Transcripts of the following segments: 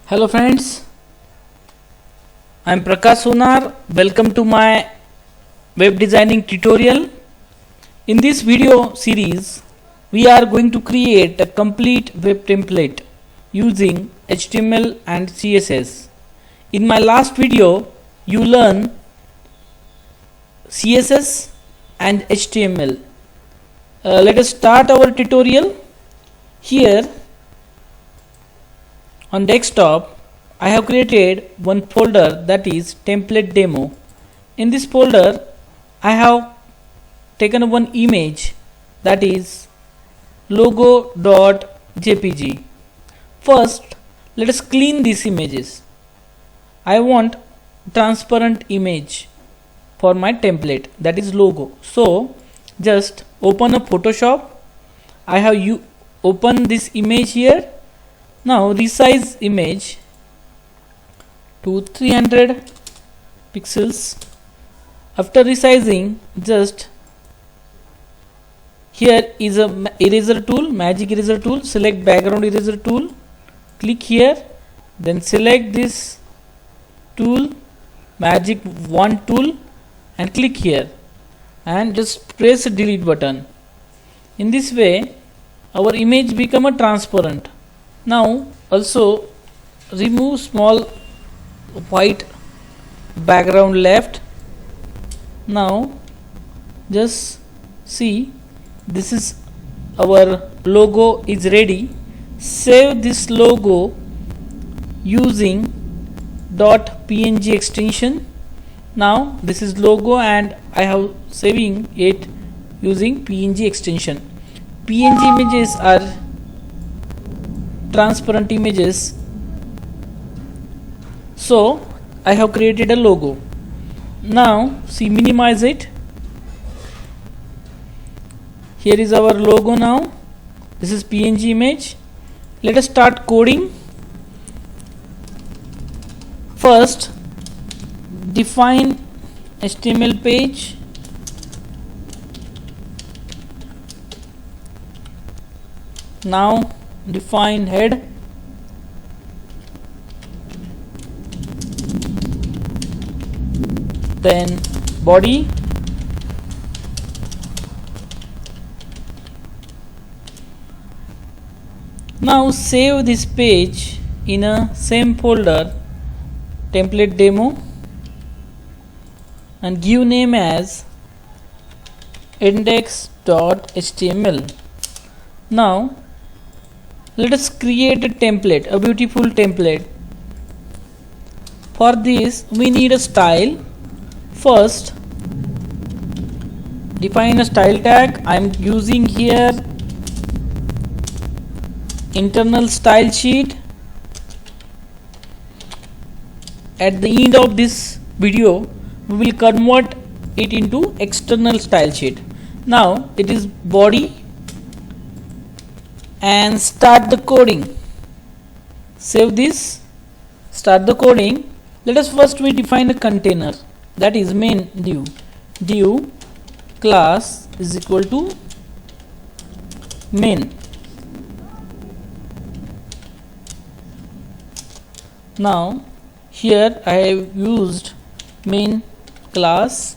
Hello friends, I am Prakash Sonar. Welcome to my web designing tutorial. In this video series, we are going to create a complete web template using HTML and CSS. In my last video, you learned CSS and HTML. Let us start our tutorial. Here on desktop, I have created one folder, that is template demo. In this folder, I have taken one image, that is logo.jpg. First, let us clean these images. I want transparent image for my template, that is logo. So just open a Photoshop. I have open this image here. Now resize image to 300 pixels. After resizing, just here is a eraser tool, magic eraser tool. Select background eraser tool, click here, then select this tool, magic wand tool, and click here and just press the delete button. In this way our image become a transparent. Now also remove small white background left. Now just see, this is our logo is ready. Save this logo using .png extension. Now this is logo and I have saving it using PNG extension. PNG images are transparent images, so I have created a logo. Now see, minimize it. Here is our logo. Now this is PNG image. Let us start coding. First, define HTML page. Now define head. Then body. Now save this page in a same folder, template demo, and give name as index.html. Now let us create a template, a beautiful template. For this we need a style. First, define a style tag. I am using here internal style sheet. At the end of this video we will convert it into external style sheet. Now it is body, and start the coding. Save this, start the coding. Let us first we define a container, that is main div. Div class is equal to main. Now here I have used main class,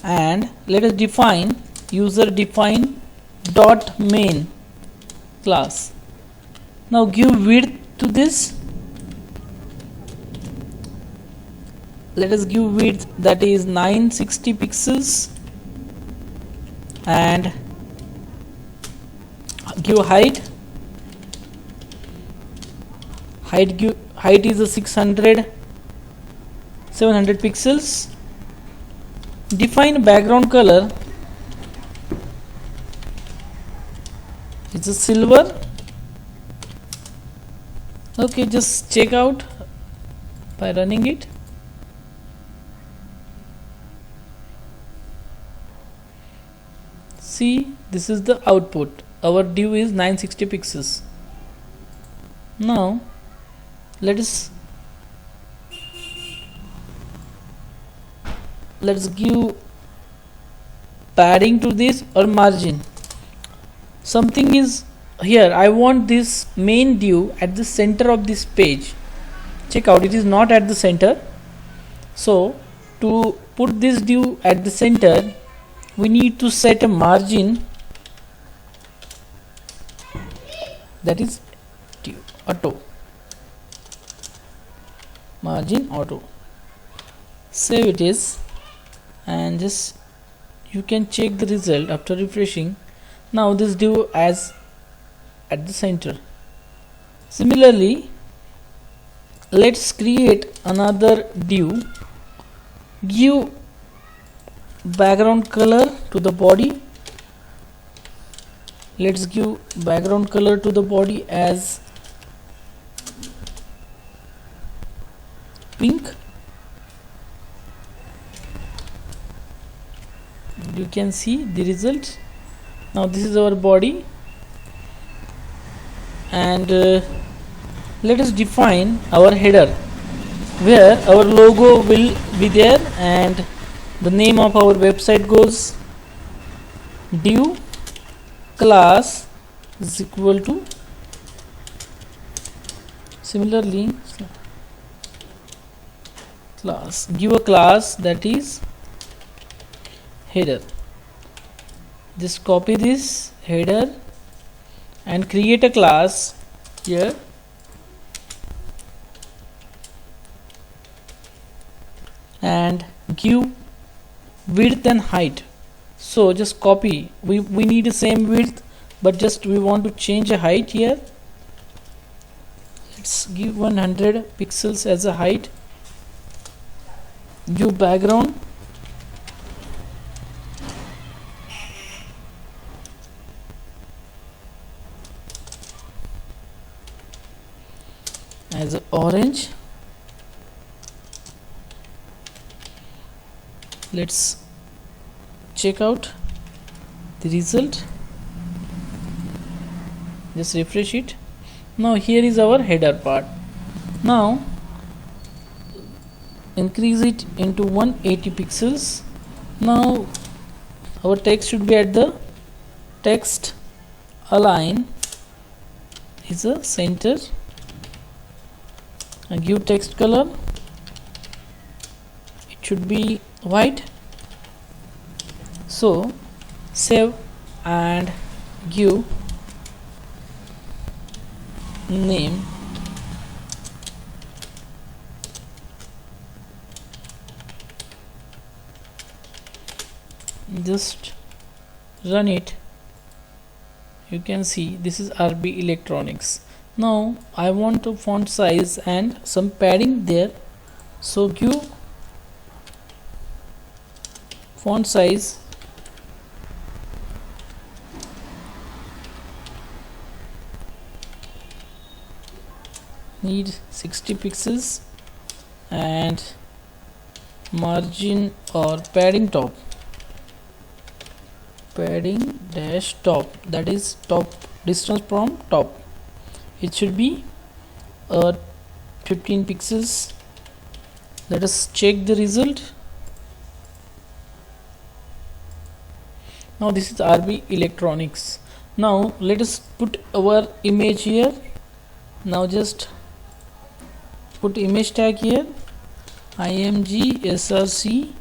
and let us define user define dot main class. Now give width to this. Let us give width, that is 960 pixels, and give height. Height is a 700 pixels. Define background color, it's a silver. Okay, just check out by running it. See, this is the output. Our div is 960 pixels. Now let's give padding to this or margin. Something is here. I want this main div at the center of this page. check out, it is not at the center. So to put this div at the center, we need to set a margin, that is div auto, margin auto. Save it is, and just you can check the result after refreshing. Now this div as at the center. Similarly, let's create another div. Give background color to the body. Let's give background color to the body as pink. You can see the result. Now this is our body, and let us define our header where our logo will be there, and the name of our website goes div class is equal to, similarly class, give a class that is header. Just copy this header and create a class here, and give width and height. So just copy, we need the same width, but just we want to change a height here. Let's give 100 pixels as a height. Give background, as a orange. Let's check out the result. Just refresh it. Now here is our header part. Now increase it into 180 pixels. Now our text should be at the text align is a center, and give text color, it should be white. So save and give name just run it. You can see this is RB Electronics. Now I want a font size and some padding there, so give font size need 60 pixels, and margin or padding top, padding dash top, that is top distance from top, it should be 15 pixels. Let us check the result. Now this is RB Electronics. Now let us put our image here. Now just put image tag here, img src.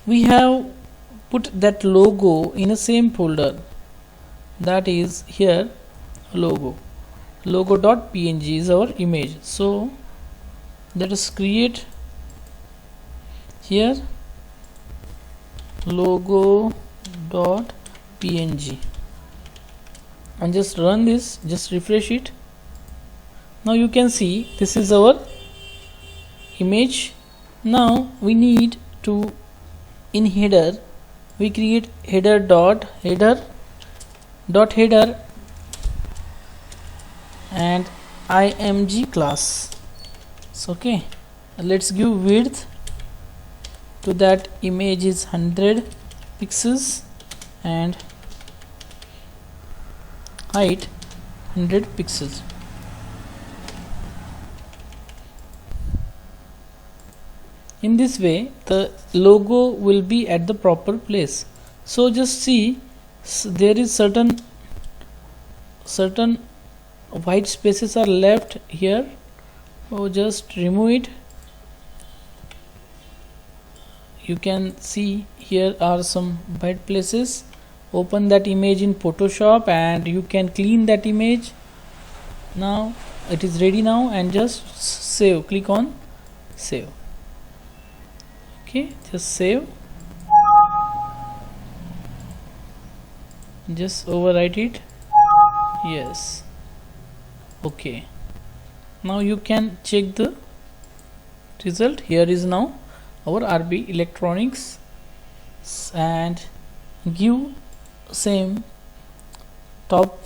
We have put that logo in the same folder, that is here logo.png is our image. So let us create here logo.png and just run this, just refresh it. Now you can see this is our image. Now we need to, in header we create header dot header and img class. So okay, let's give width to that image is 100 pixels and height 100 pixels. In this way the logo will be at the proper place. So just see, there is certain white spaces are left here, So just remove it. You can see here are some bad places. Open that image in Photoshop and you can clean that image. Now it is ready now, and just save. Click on save. Okay, just save. Just overwrite it. Yes. Okay. Now you can check the result. Here is now our RB Electronics, and give same top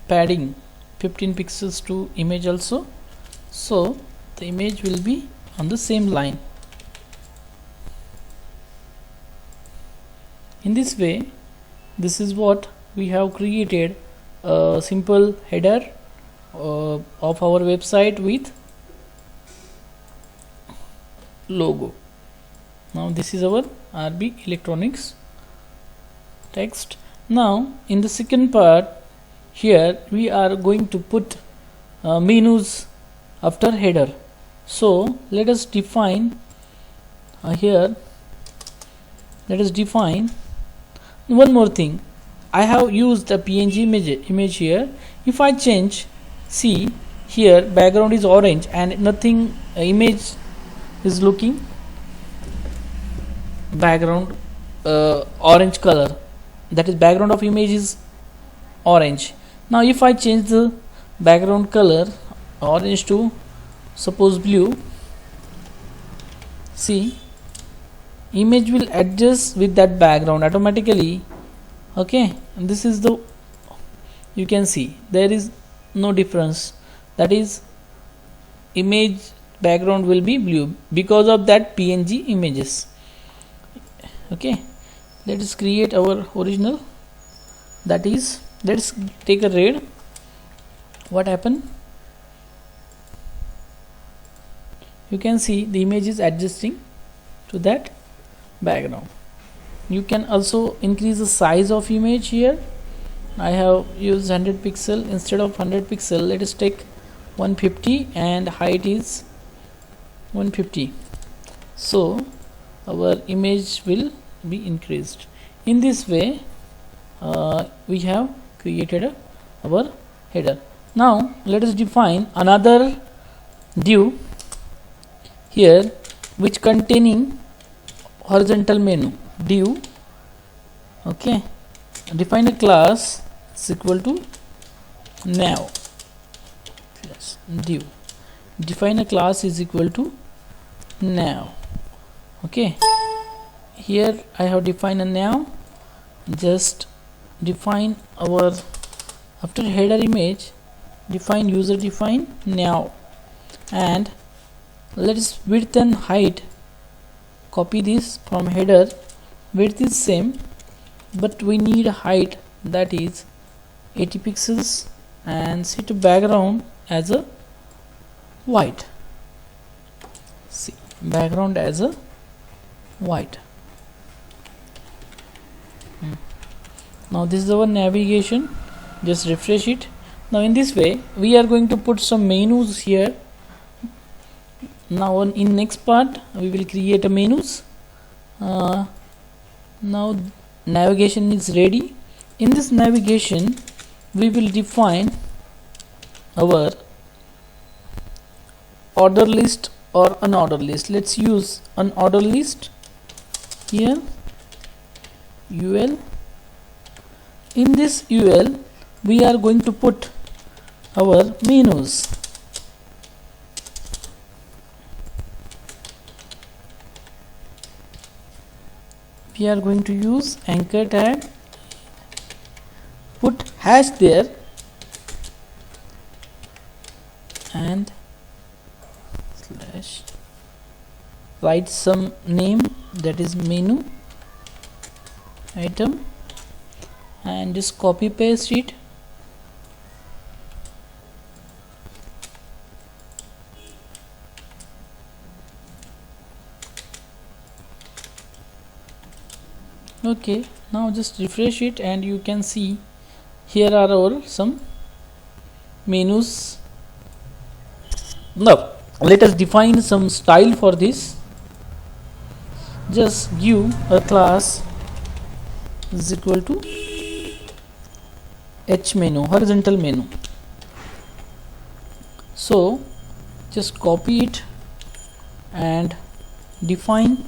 padding 15 pixels to image also, so the image will be on the same line. In this way, this is what we have created, a simple header of our website with logo. Now this is our RB Electronics text. Now in the second part, here we are going to put menus after header. So let us define here, let us define one more thing. I have used a PNG image here. If I change, see here background is orange and nothing, image is looking background orange color, that is background of image is orange. Now if I change the background color orange to suppose blue, see image will adjust with that background automatically. Okay, and this is the, you can see there is no difference, that is image background will be blue because of that PNG images. Okay, let us create our original, that is, let's take a red. What happened? You can see the image is adjusting to that background. You can also increase the size of image here. I have used 100 pixel instead of 100 pixel. Let us take 150 and height is 150. So our image will be increased. In this way we have created our header. Now let us define another div here which containing horizontal menu div. Okay, define a class is equal to nav. Yes, div. Define a class is equal to nav. Okay, here I have defined a nav. Just define our, after header image, define user define nav, and let us width and height, copy this from header. Width is same, but we need height, that is 80 pixels, and set background as a white. See, background as a white. Now this is our navigation. Just refresh it. Now in this way we are going to put some menus here. Now in next part we will create a menus. Now navigation is ready. In this navigation we will define our order list or unordered list. Let's use unordered list here. UL. In this UL we are going to put our menus. We are going to use anchor tag, put hash there, and slash, write some name, that is menu item, and just copy paste it. Okay, now just refresh it and you can see here are our some menus Now let us define some style for this. Just give a class is equal to h menu, horizontal menu. So just copy it and define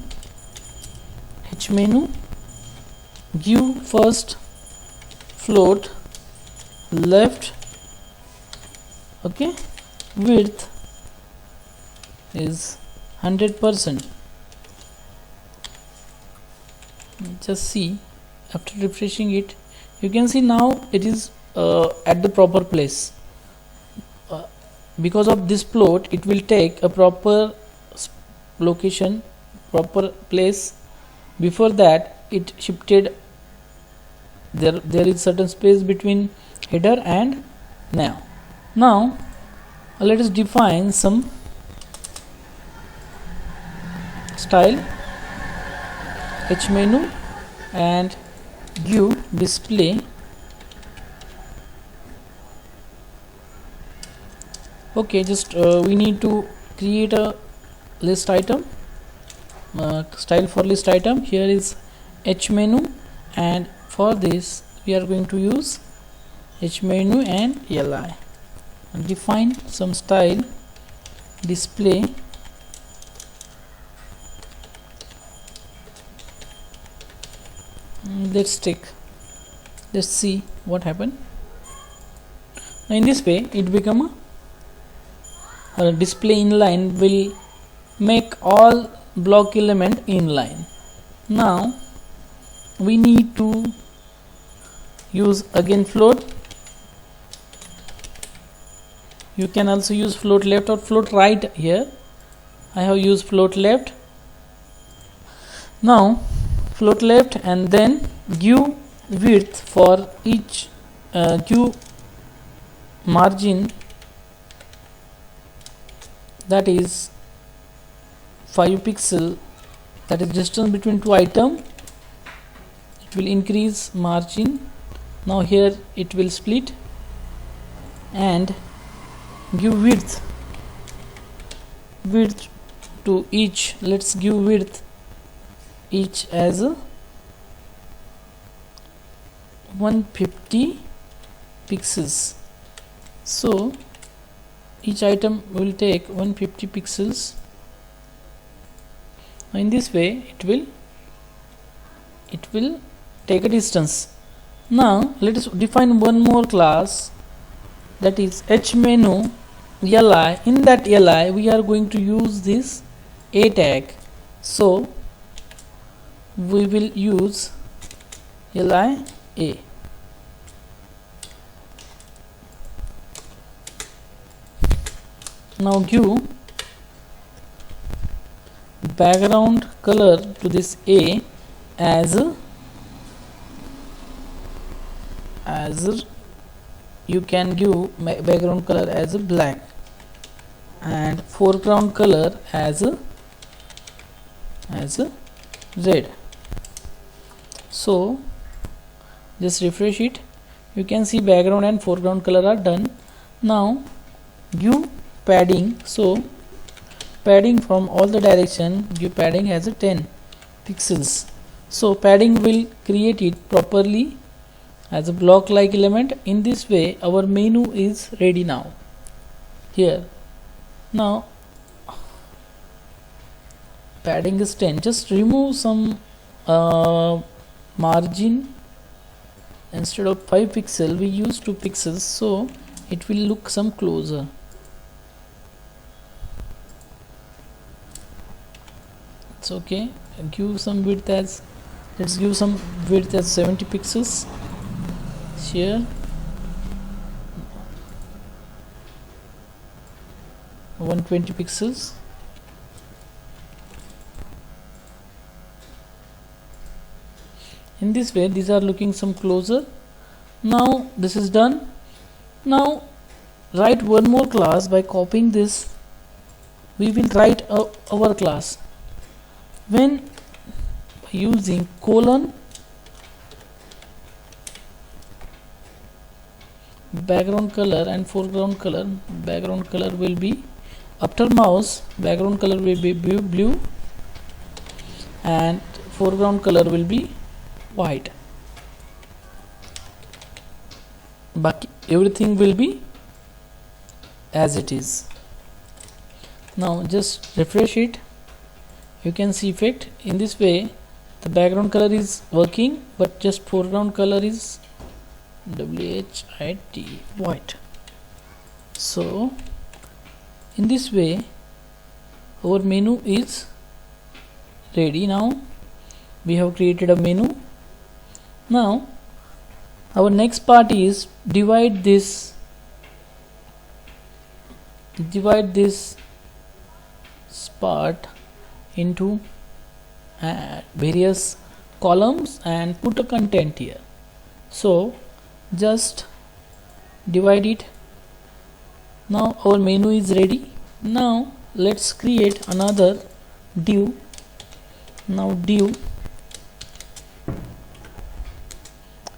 h menu. Give first float left, okay, width is 100%. Just see, after refreshing it, you can see now it is at the proper place. Because of this float, it will take a proper location, proper place. Before that, it shifted. There is certain space between header and now let us define some style h menu and give display. Okay, just we need to create a list item, style for list item. Here is h menu, and for this we are going to use h menu and li, and define some style display. Let's see what happened. Now in this way it become a display inline, will make all block element inline. Now we need to use again float. You can also use float left or float right. Here I have used float left. Now float left and then give width for each, give margin, that is 5 pixel, that is distance between two items. It will increase margin. Now here it will split, and give width to each. Let's give width each as 150 pixels. So each item will take 150 pixels. In this way it will take a distance. Now let us define one more class, that is h menu li. In that li we are going to use this a tag, so we will use li a. Now give background color to this a as you can give background color as black, and foreground color as red. So just refresh it. You can see background and foreground color are done. Now give padding. So padding from all the direction, give padding as a 10 pixels. So padding will create it properly as a block like element. In this way our menu is ready now. Here now padding is 10. Just remove some margin. Instead of 5 pixel we use 2 pixels, so it will look some closer. It's okay. Give some width as, let's give some width as 70 pixels. Here 120 pixels. In this way these are looking some closer. Now this is done. Now write one more class. By copying this we will write our class. When using colon background color and foreground color, background color will be after mouse background color will be blue and foreground color will be white. But everything will be as it is. Now just refresh it. You can see effect. In this way the background color is working, but just foreground color is white. So in this way our menu is ready. Now we have created a menu. Now our next part is divide this part into various columns and put a content here. So just divide it. Now our menu is ready. Now let's create another div. Now div,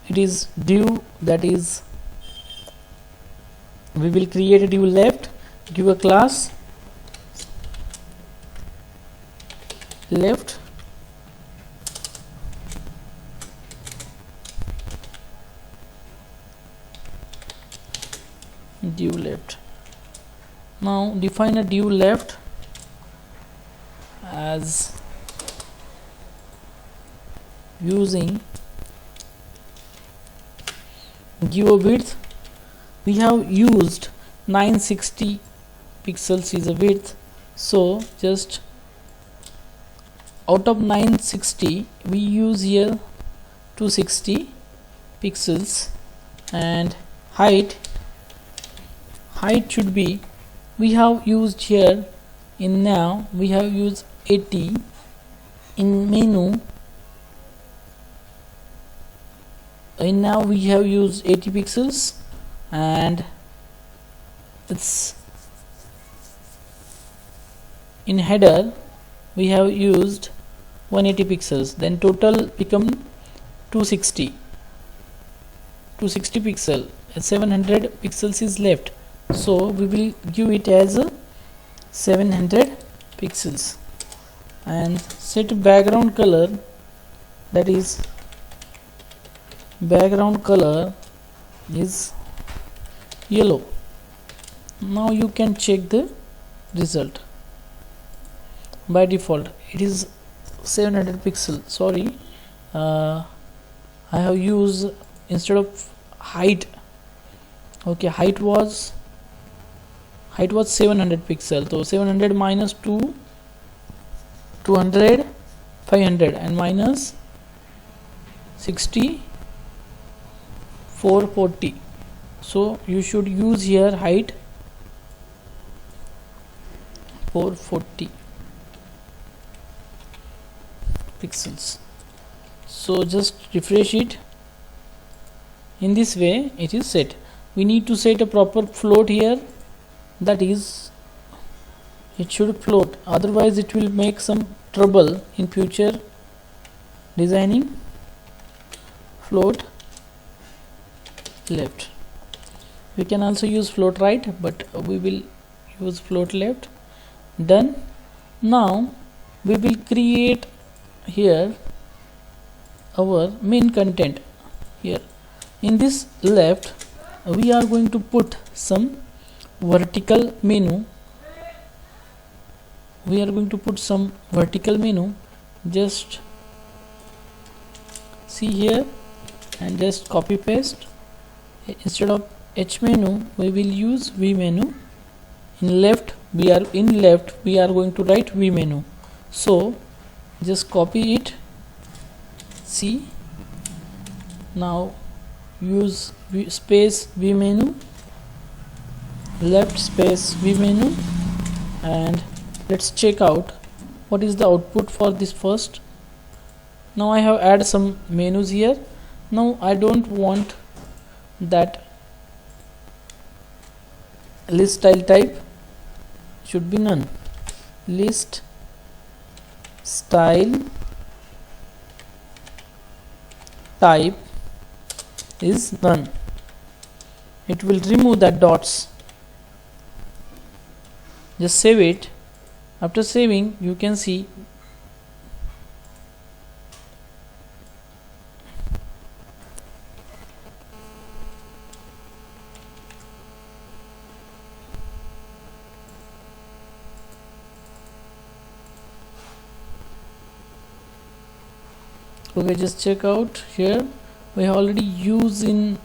it is div, that is we will create a div left, give a class left, div left. Now define a div left as using give a width. We have used 960 pixels is a width, so just out of 960 we use here 260 pixels. And height should be, we have used here in now we have used 80, in menu in now we have used 80 pixels, and it's in header we have used 180 pixels, then total become 260 pixel, 700 pixels is left, so we will give it as a 700 pixels. And set background color, that is background color is yellow. Now you can check the result. By default it is 700 pixel. Sorry, I have used instead of height. Okay, height was 700 pixel, so 700 minus 200 500 and minus 60 440. So you should use here height 440 pixels. So just refresh it. In this way it is set. We need to set a proper float here, that is it should float, otherwise it will make some trouble in future designing. Float left. We can also use float right, but we will use float left. Done. Now we will create here our main content. Here in this left we are going to put some vertical menu. Just see here and just copy paste. Instead of H menu we will use V menu. In left we are going to write V menu, so just copy it. See, now use space V menu, left space V menu, and let's check out what is the output for this first. Now I have added some menus here. Now I don't want that list style type, should be none. List style type is none. It will remove that dots. Just save it. After saving, you can see okay, just check out here. We have already used in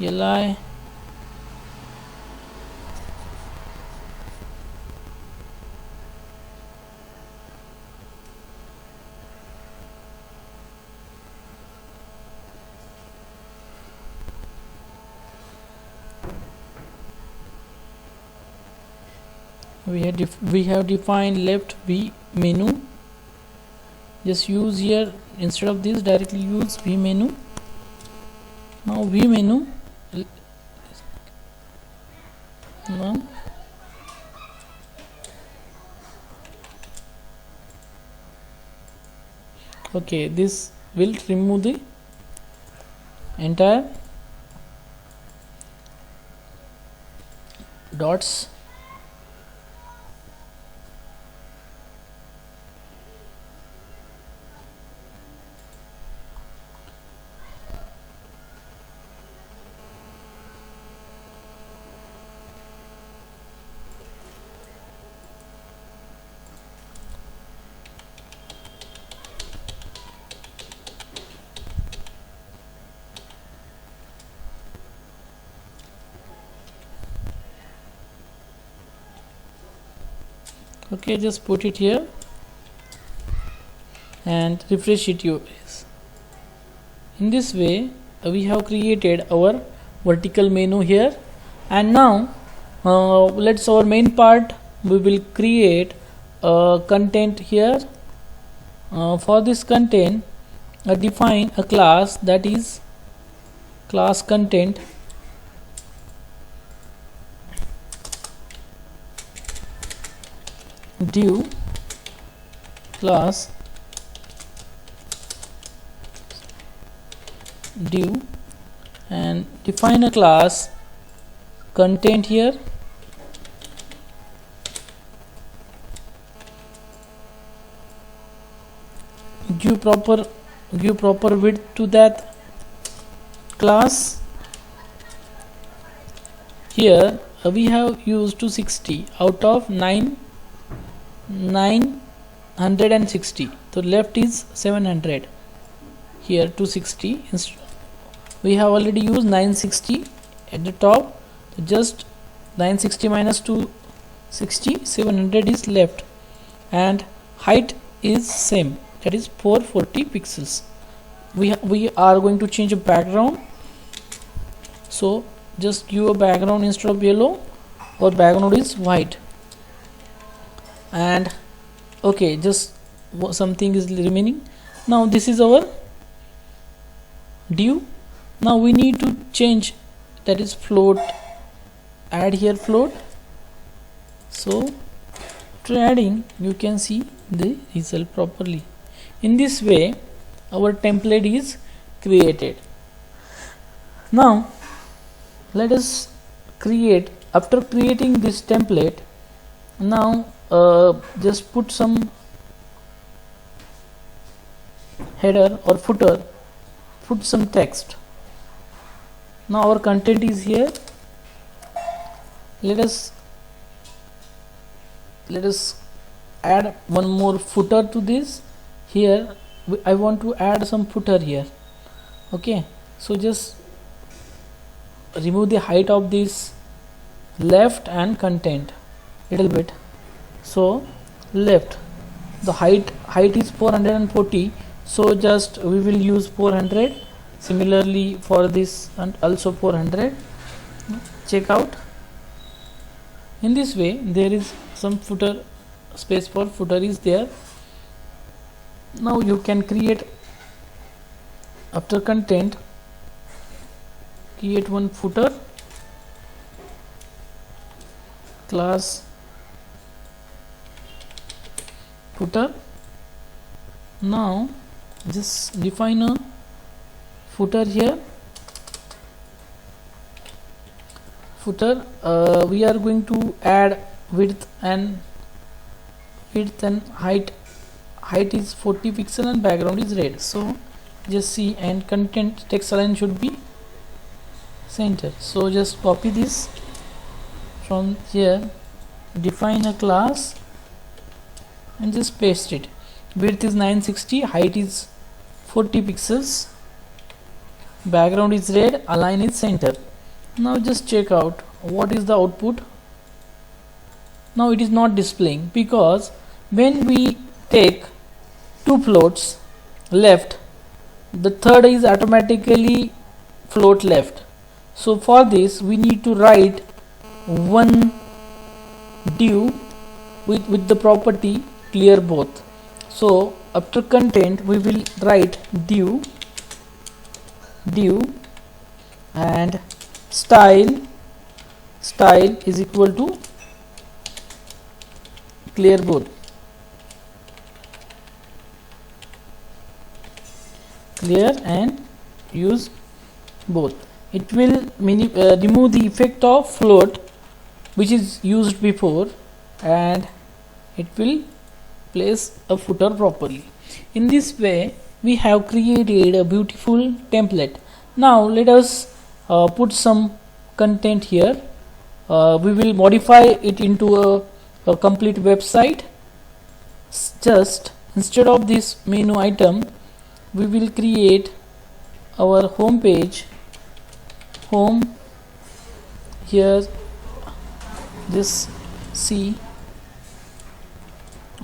li we have defined left v menu. Just use here, instead of this, directly use v menu. Now v menu no. Okay, this will remove the entire dots. Okay, just put it here and refresh it. In this way we have created our vertical menu here. And now let's our main part, we will create content here. For this content, define a class, that is class content. Div class div and define a class content here. Give proper width to that class. Here we have used 260 out of 960, so left is 700, here 260. We have already used 960 at the top, so just 960 minus 260, 700 is left, and height is same, that is 440 pixels. We are going to change a background, so just give a background instead of yellow, or background is white. And okay, just something is remaining. Now this is our div. Now we need to change, that is float, add here float. So after adding, you can see the result properly. In this way our template is created. Now let us create, after creating this template, now just put some header or footer, put some text. Now our content is here. Let us add one more footer to this. Here I want to add some footer here. Okay, so just remove the height of this left and content little bit. So left, the height is 440, so just we will use 400. Similarly for this, and also 400. Check out. In this way there is some footer, space for footer is there. Now you can create, after content, create one footer, class footer. Now just define a footer here. Footer, we are going to add width and height is 40 pixel and background is red. So just see, and content text align should be center. So just copy this from here, define a class and just paste it. Width is 960, height is 40 pixels, background is red, align is center. Now just check out what is the output. Now it is not displaying because when we take two floats left, the third is automatically float left. So for this we need to write one div with the property clear both. So after content we will write div and style is equal to clear both, clear and use both. It will remove the effect of float which is used before, and it will place a footer properly. In this way we have created a beautiful template. Now let us put some content here. We will modify it into a complete website. Just instead of this menu item, we will create our home page. Home, here just see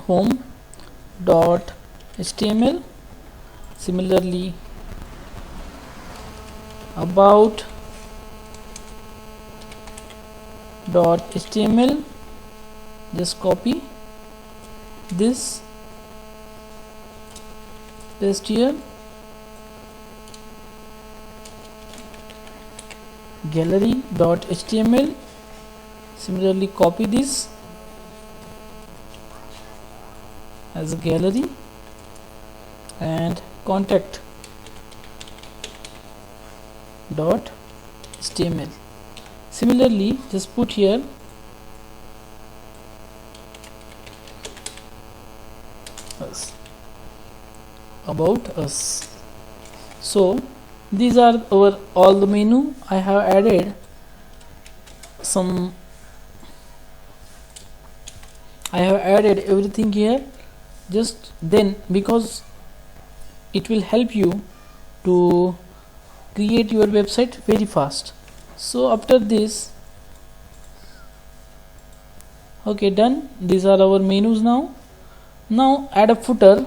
home dot html. Similarly about dot html, just copy this, paste here. Gallery dot html, similarly copy this as a gallery, and contact dot html. Similarly just put here us, about us. So these are our all the menu. I have added everything here. Just then, because it will help you to create your website very fast. So after this, okay, done. These are our menus. Now add a footer.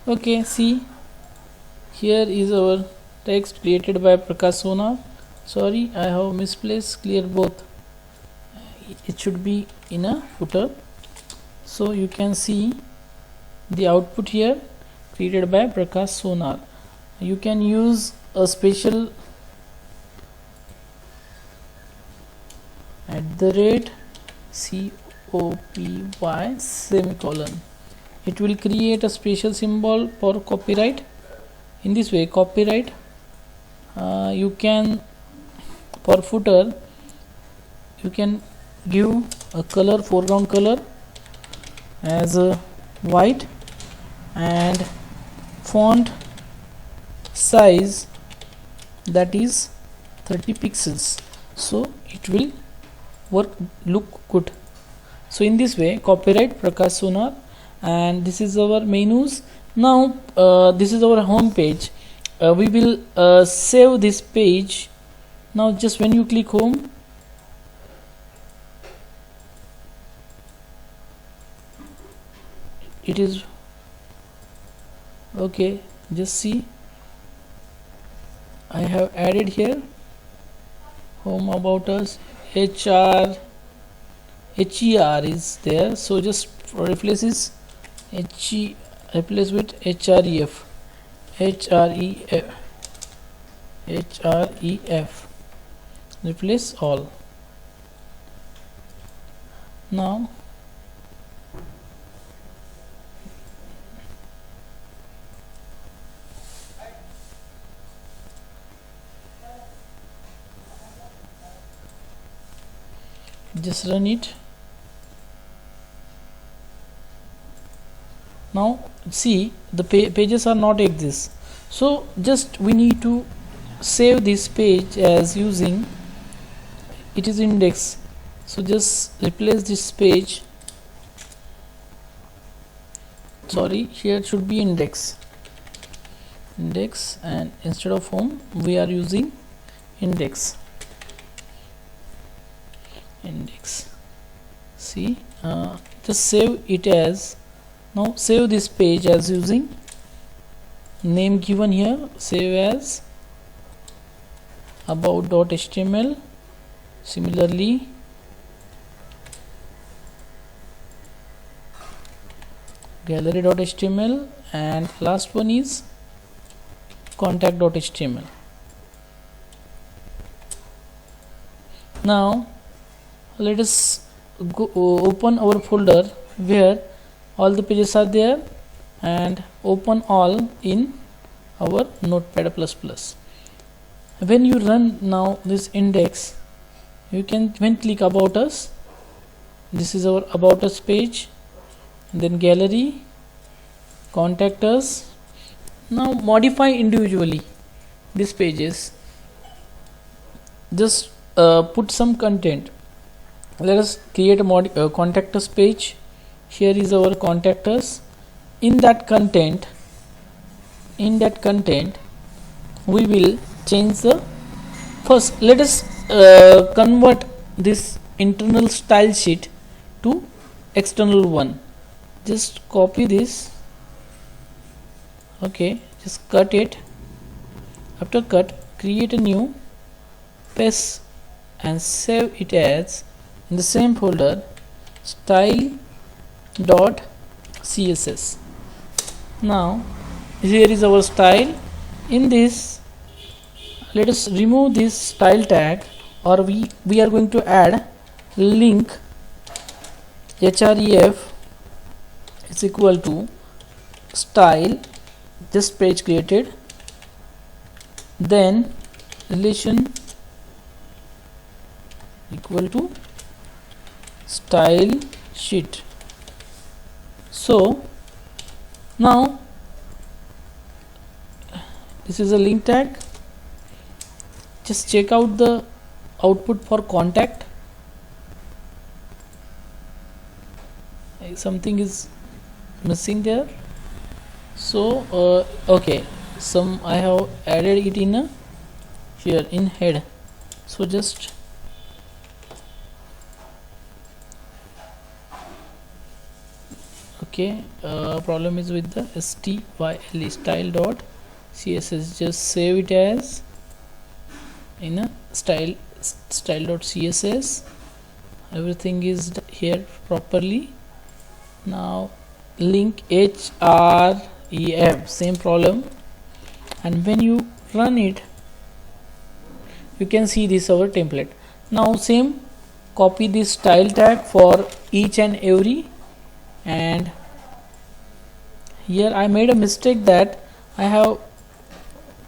Okay, see, here is our text created by Prakash Sonar. Sorry, I have misplaced clear both. It should be in a footer. So you can see the output here created by Prakash Sonar. You can use a special @COPY semicolon. It will create a special symbol for copyright. In this way, copyright, you can, for footer, you can give a color, foreground color as a white, and font size that is 30 pixels, so it will look good. So in this way, copyright Prakash Sonar. And this is our menus. Now this is our home page. We will save this page. Now just when you click home, it is okay. Just see, I have added here home, about us, HER is there, so just replace with HREF. href, replace all. Now just run it. Now see, the pages are not exist, so just we need to save this page as using it is index. So just replace this page, sorry, here should be index, and instead of home we are using index. See, just save it as, now save this page as using name given here, save as about.html. similarly gallery.html, and last one is contact.html. Now let us go open our folder where all the pages are there, and open all in our Notepad++. When you run now this index, you can, when click about us, this is our about us page, then gallery, contact us. Now modify individually these pages, just put some content. Let us create a contact us page. Here is our contact us. In that content we will change the first, let us convert this internal style sheet to external one. Just copy this, okay, just cut it. After cut, create a new, paste and save it as in the same folder style.css. Now here is our style. In this, let us remove this style tag, or we are going to add link href is equal to style, this page created, then relation equal to style sheet. So now this is a link tag. Just check out the output for contact. Something is missing there, so okay, some I have added it in a here in head, so just okay, problem is with the style style.css. just save it as in a style.css. everything is here properly. Now link href, same problem, and when you run it, you can see this our template. Now same, copy this style tag for each and every, and here I made a mistake that I have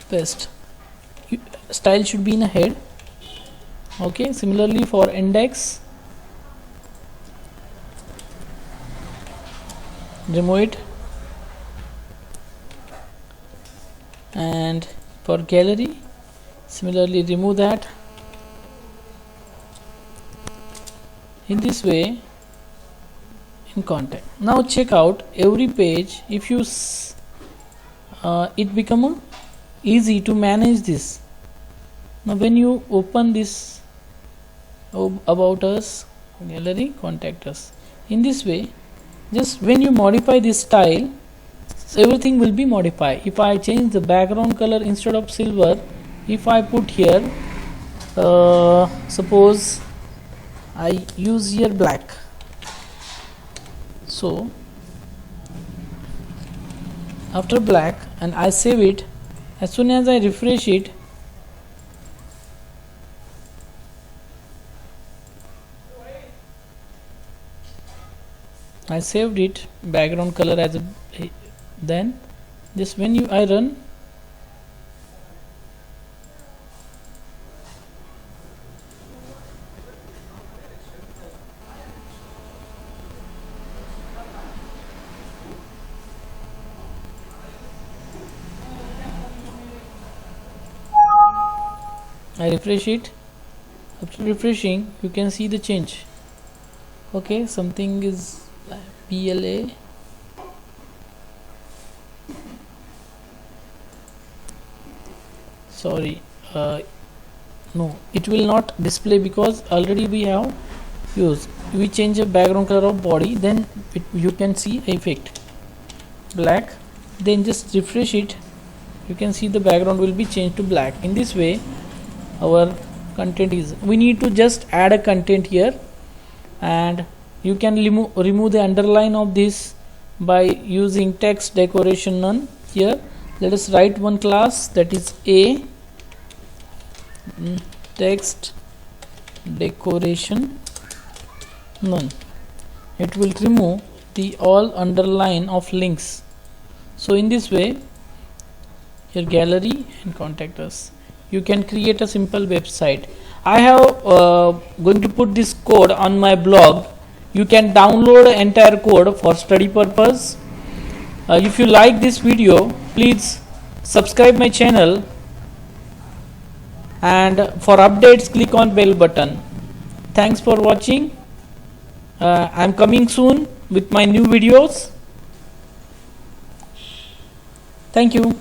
paste style should be in a head. Okay, similarly for index, remove it, and for gallery similarly remove that. In this way, in contact, now check out every page. If you it become easy to manage this. Now when you open this about us, gallery, contact us, in this way, just when you modify this style, everything will be modified. If I change the background color, instead of silver, if I put here suppose I use here black, so after black, and I save it, as soon as I refresh it, I saved it background color as a, then just when I run, I refresh it. After refreshing, you can see the change. Okay, something is PLA. Sorry, no, it will not display because already we have used. We change the background color of body, then you can see effect black. Then just refresh it. You can see the background will be changed to black. In this way, our content is. We need to just add a content here, and you can remove the underline of this by using text decoration none. Here let us write one class, that is a text decoration none. It will remove the all underline of links. So in this way, your gallery and contact us, you can create a simple website. I have going to put this code on my blog. You can download entire code for study purpose. If you like this video, please subscribe my channel, and for updates click on bell button. Thanks for watching. I am coming soon with my new videos. Thank you.